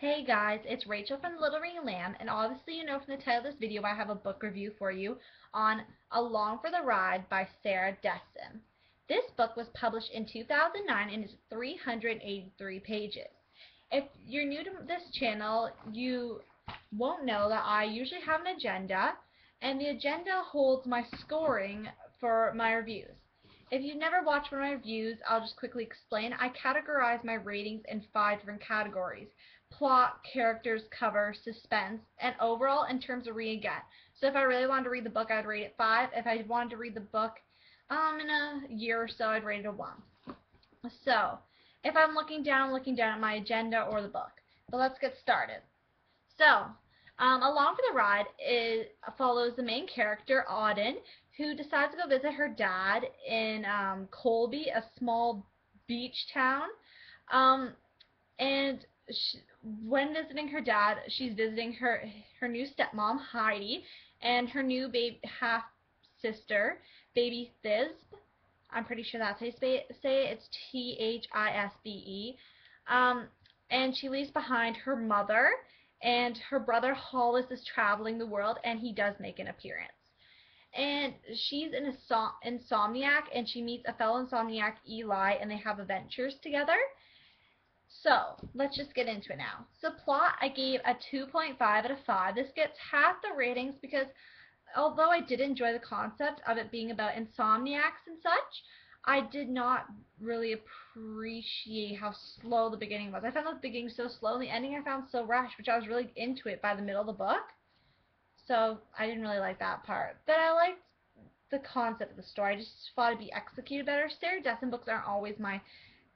Hey guys, it's Rachel from the Little Ring of Lamb, and obviously you know from the title of this video I have a book review for you on Along for the Ride by Sarah Dessen. This book was published in 2009 and is 383 pages. If you're new to this channel, you won't know that I usually have an agenda, and the agenda holds my scoring for my reviews. If you've never watched one of my reviews, I'll just quickly explain. I categorize my ratings in 5 different categories: plot, characters, cover, suspense, and overall in terms of reading again. So if I really wanted to read the book, I'd rate it 5. If I wanted to read the book in a year or so, I'd rate it a 1. So if I'm looking down at my agenda or the book. But let's get started. So Along for the Ride follows the main character, Auden, who decides to go visit her dad in Colby, a small beach town. And when visiting her dad, she's visiting her new stepmom, Heidi, and her new half-sister, baby Thisbe. I'm pretty sure that's how you say it. It's Thisbe. And she leaves behind her mother, and her brother Hollis is traveling the world, and he does make an appearance. And she's an insomniac, and she meets a fellow insomniac, Eli, and they have adventures together. So, let's just get into it now. So, plot, I gave a 2.5 out of 5. This gets half the ratings because although I did enjoy the concept of it being about insomniacs and such, I did not really appreciate how slow the beginning was. I found the beginning so slow, and the ending I found so rushed, which I was really into it by the middle of the book. So, I didn't really like that part. But I liked the concept of the story. I just thought it'd be executed better. Sarah Dessen books aren't always my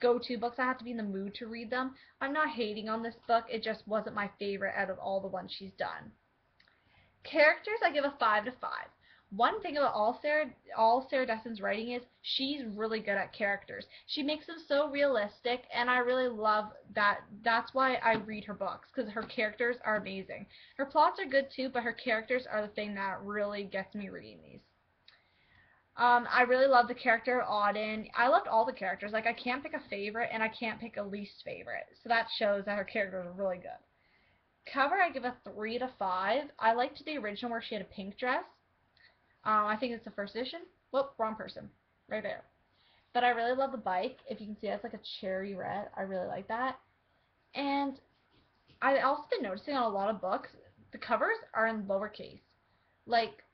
go-to books. I have to be in the mood to read them. I'm not hating on this book. It just wasn't my favorite out of all the ones she's done. Characters, I give a 5 to 5. One thing about all Sarah Dessen's writing is she's really good at characters. She makes them so realistic, and I really love that. That's why I read her books, because her characters are amazing. Her plots are good too, but her characters are the thing that really gets me reading these. I really love the character of Auden. I loved all the characters. Like, I can't pick a favorite, and I can't pick a least favorite. So that shows that her characters are really good. Cover, I give a 3 to 5. I liked the original where she had a pink dress. I think it's the first edition. Whoop, wrong person. Right there. But I really love the bike. If you can see, it's like a cherry red. I really like that. And I also been noticing on a lot of books, the covers are in lowercase. Like,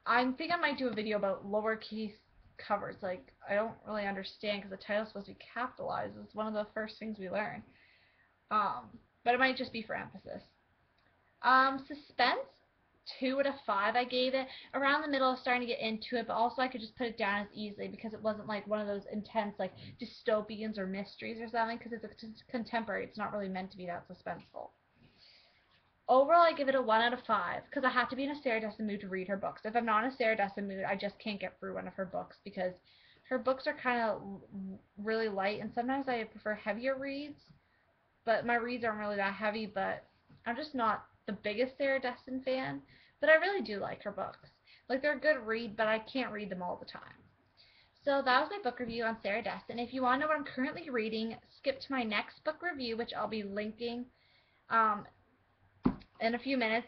I think I might do a video about lowercase covers. Like, I don't really understand because the title's supposed to be capitalized. It's one of the first things we learn. But it might just be for emphasis. Suspense, 2 out of 5 I gave it. Around the middle I was starting to get into it, but also I could just put it down as easily because it wasn't like one of those intense like dystopians or mysteries or something, because it's a contemporary. It's not really meant to be that suspenseful. Overall, I give it a 1 out of 5 because I have to be in a Sarah Dessen mood to read her books. If I'm not in a Sarah Dessen mood, I just can't get through one of her books because her books are kind of really light, and sometimes I prefer heavier reads. But my reads aren't really that heavy, but I'm just not the biggest Sarah Dessen fan. But I really do like her books. Like, they're a good read, but I can't read them all the time. So that was my book review on Sarah Dessen. If you want to know what I'm currently reading, skip to my next book review, which I'll be linking in a few minutes.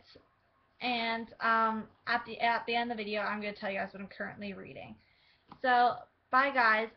And at the end of the video, I'm going to tell you guys what I'm currently reading. So, bye guys.